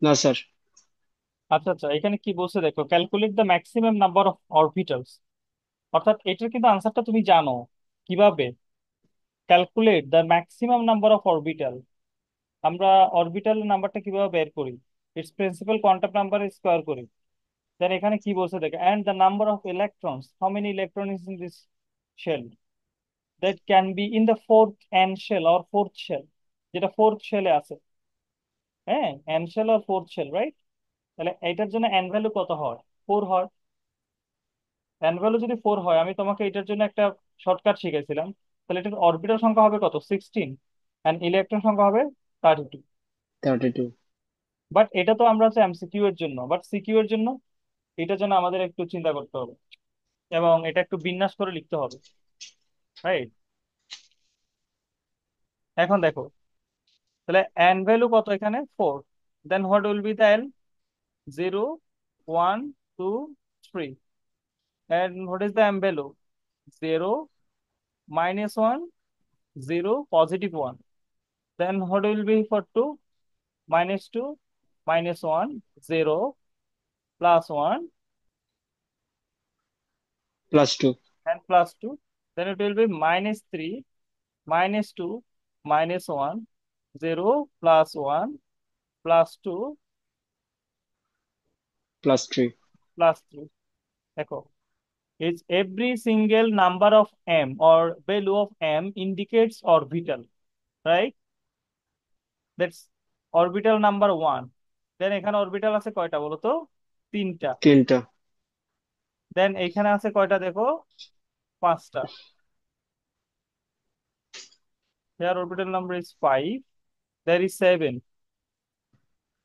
না স্যার। আচ্ছা আচ্ছা, এখানে কি বলছে দেখো, calculate the maximum number of orbitals. অর্থাৎ এটার কিন্তু আনসারটা তুমি জানো কিভাবে। Calculate the maximum number of orbital, আমরা অরবিটাল নাম্বারটা কিভাবে বের করি? It's principal quantum number square করি। দেন এখানে কি বলছে দেখো, and the number of electrons, how many electron is in this shell, that can be in the fourth n shell or fourth shell, যেটা ফোর্থ শেলে আছে। হ্যাঁ, n shell or fourth shell, right? তাহলে এটার জন্য এন ভ্যালু কত হয়? 4 হয়। এন ভ্যালু যদি 4 হয়, আমি তোমাকে এটার জন্য একটা শর্টকাট শিখাইছিলাম। তাহলে এটার অরবিটাল সংখ্যা হবে কত? 16। এন্ড ইলেকট্রন সংখ্যা হবে 32। 32। বাট এটা তো আমরা হচ্ছে এমসিকিউ এর জন্য, বাট সিকিউ এর জন্য এটার জন্য আমাদের একটু চিন্তা করতে হবে এবং এটা একটু বিন্যাস করে লিখতে হবে, রাইট? এখন দেখো, তাহলে এন ভ্যালু কত এখানে? 4। Then what will be the n? 0, 1, 2, 3। And what is the m value? 0, -1, 0, +1। Then what will be for 2? -2, -1, 0, +1, +2। and +2. Then it will be -3, -2, -1, 0, +1, +2, +3। +3. দেখো, is every single number of m or value of m indicates orbital, right? That's orbital number 1. Then এখানে orbital আছে কয়টা বলো তো? 3টা। 3টা। দেন এখানে আছে কয়টা দেখো? 5টা। Here orbital number is 5. There is 7.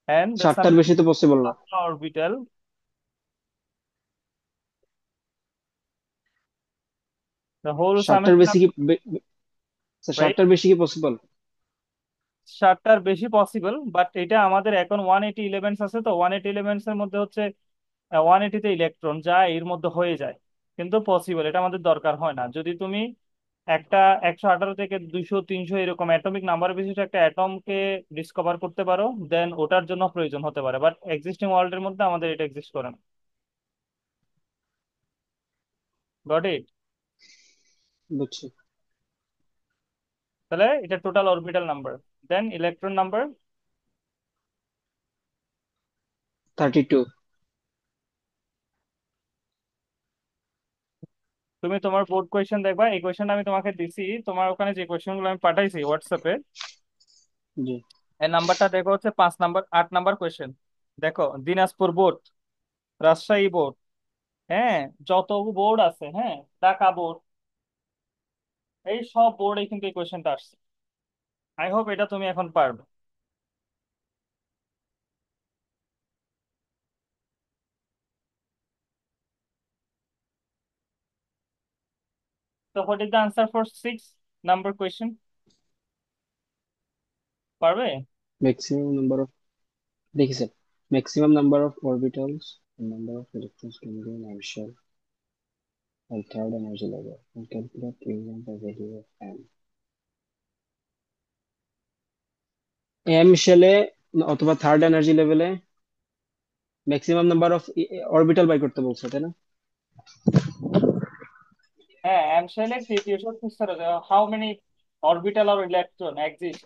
And the 7টার বেশি তো পসিবল না। Samantha orbital. The whole 7টার summation বেশি of, কি স্যার, right? 7টার বেশি কি পসিবল? 7টার বেশি পসিবল, বাট এটা আমাদের এখন 180 ইলেভেন্স আছে, তো 180 ইলেভেন্স এর মধ্যে হচ্ছে 180তে ইলেকট্রন যা এর মধ্যে হয়ে যায়। কিন্তু পসিবল, এটা আমাদের দরকার হয় না। যদি তুমি একটা 118 থেকে 200 300 এরকম অ্যাটমিক নাম্বার বিশিষ্ট একটা অ্যাটমকে ডিসকভার করতে পারো, দেন ওটার জন্য প্রয়োজন হতে পারে, বাট এক্সিস্টিং ওয়ার্ল্ডের মধ্যে আমাদের এটা এক্সিস্ট করে না। Got it? বুঝছি। তাহলে এটা টোটাল অরবিটাল নাম্বার। দেন ইলেকট্রন নাম্বার। 32। তুমি তোমার বোর্ড কোয়েশ্চেন দেখবা, এই কোয়েশ্চেনটা আমি তোমাকে দিছি, তোমার ওখানে যে কোয়েশ্চেন গুলো আমি পাঠাইছি হোয়াটসঅ্যাপে, জি। এই নাম্বারটা দেখো, হচ্ছে 5 নাম্বার 8 নাম্বার কোয়েশ্চেন। দেখো, দিনাজপুর বোর্ড, রাজশাহী বোর্ড, হ্যাঁ, যত বোর্ড আছে, হ্যাঁ, ঢাকা বোর্ড, এই সব বোর্ডে কিন্তু এই কোয়েশ্চেনটা আসছে। আই হোপ এটা তুমি এখন পারবে। তো what is the answer for 6 number question? পারবে? ম্যাক্সিমাম নাম্বার অফ, দেখি sir, maximum number of orbitals, number of electrons can be in M shell or third energy level, calculate using the value of M. M শেলে অথবা third energy লেভেলে maximum number of orbital বাই করতে বলছে, তাই না? হ্যাঁ, অ্যানশেলের তৃতীয় শক্তি স্তরে how many orbital or electron exist.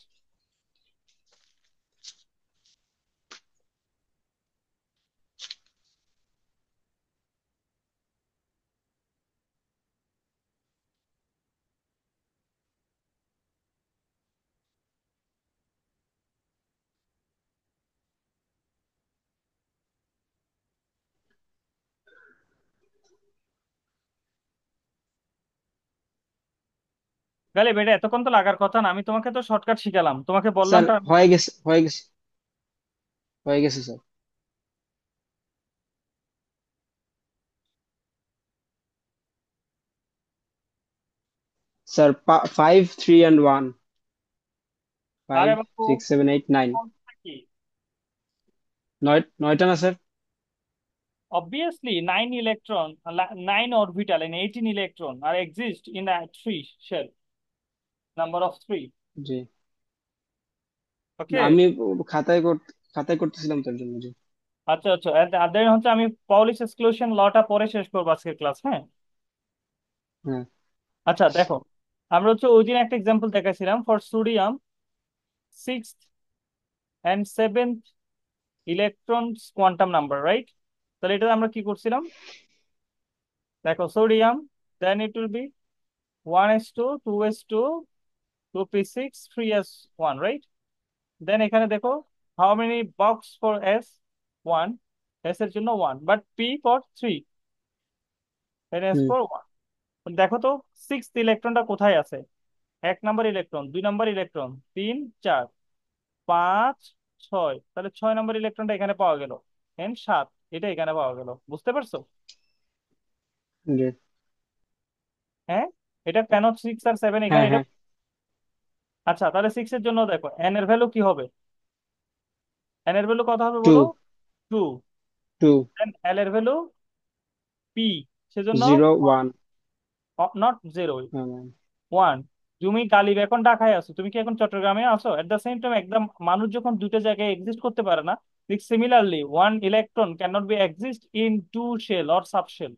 Ghalib, এটা এতক্ষণ তো লাগার কথা না, আমি তোমাকে তো শর্টকাট শিখালাম, তোমাকে বললাম স্যার তো। হয়ে গেছে, হয়ে গেছে, হয়ে গেছে স্যার। Sir 5, 3 and 1। আরে 5, বাবু, 6, 7, 8, 9। কি? নয়টা না sir? Obviously, 9 orbital and 18 electron are exist in a three shell. Number of three. G. Okay. আমি খাতায় খাতায় করতেছিলাম তার জন্য যে। আচ্ছা আচ্ছা, আর দেন হচ্ছে আমি পাউলিস এক্সক্লুশন লটা পরে শেষ করবো আজকের ক্লাস, হ্যাঁ। হ্যাঁ। আচ্ছা দেখো, আমরা হচ্ছে ওই দিন একটা এক্সাম্পল দেখাইছিলাম for sodium sixth and seventh electrons quantum number, right? তাহলে এটা আমরা কি করছিলাম? দেখো sodium, then it will be 1s2 2s2 2p6 3s1, right? Then এখানে দেখো how many box for S, one. S এর জন্য one, but P for three, S hmm. For one. দেখো তো সিক্স ইলেকট্রনটা কোথায় আছে? এক নাম্বার ইলেকট্রন, দুই নাম্বার ইলেকট্রন, তিন, চার, পাঁচ, ছয়। তাহলে ছয় নাম্বার ইলেকট্রনটা এখানে পাওয়া গেল। এন সাত, এটা এখানে পাওয়া গেল। বুঝতে পারছো? জি। হ্যাঁ, এটা কেন সিক্স আর সেভেন এখানে হ্যাঁ এটা। হ্যাঁ। আচ্ছা তাহলে সিক্স এর জন্য দেখো এন এর ভ্যালু কি হবে? এন এর ভ্যালু কত হবে টু। বলো? টু। টু। দেন এল এর ভ্যালু পি, সেজন্য জিরো ওয়ান। নট জিরো, হ্যাঁ। ওয়ান। তুমি কালিব এখন ঢাকায় আছো, তুমি কি এখন চট্টগ্রামে আছো? এট দ্য সেম টাইম একদম মানুষ যখন দুটো জায়গায় এক্সিস্ট করতে পারে না, ঠিক similarly one electron can not be exist in two shell or subshell.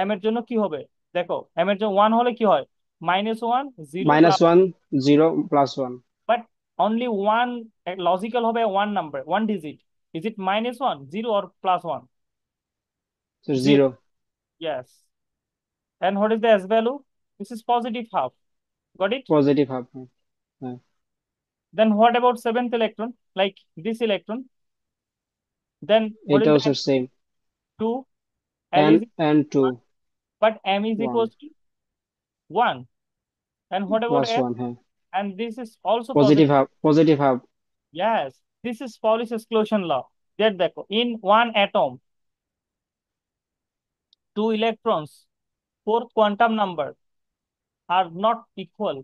M এর জন্য কি হবে? দেখো এম এর জন্য ওয়ান হলে কি হয়? Minus one, zero, minus plus. One. Zero plus one. But only one, logical হবে one number, one digit. Is it minus one, zero, or plus one? Zero. Zero. Yes. And what is the S value? This is positive half. Got it? Positive half. হ্যাঁ। হ্যাঁ। Then what about seventh electron? Like this electron. Then what is এটাও the sir সেম। two? L n is n two. one, but M is one equals to one. And what about plus L? One. হ্যাঁ। And this is also positive positive. Half, positive half. Yes. This is Pauli's exclusion law. That देखो, in one atom, two electrons, fourth quantum number are not equal.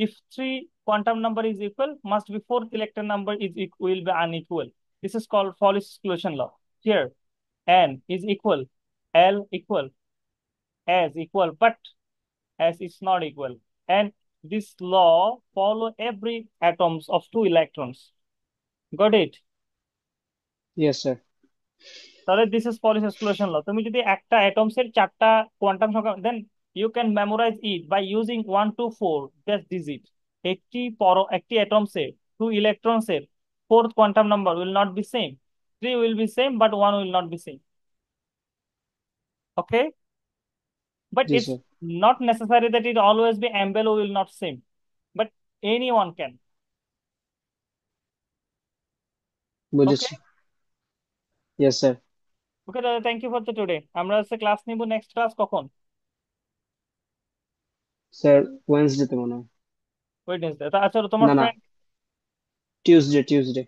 If three quantum number is equal, must be fourth electron number is will be unequal. This is called Pauli's exclusion law. Here, N is equal, L equal, S equal, but S is not equal. And this law follow every atoms of two electrons. Got it? Yes sir. তাহলে this is Pauli's exclusion law. তুমি যদি একটা atoms এর চারটা quantum সংখ্যা, then you can memorize it by using one two four that digit. একটি atoms এর two electrons এর fourth quantum number will not be same. Three will be same, but one will not be same. Okay? But G it's sir. not necessary that it always be m value will not same. But anyone can. Okay? বুঝেছি। Yes sir. Okay, দাদা, thank you for the today. আমরা হচ্ছে class নিব, next class কখন? Sir ওয়েন্সডেতে মনে হয়। Wednesday. আচ্ছা, তোমার না না, ফ্রেন্ড টিউসডে টিউসডে।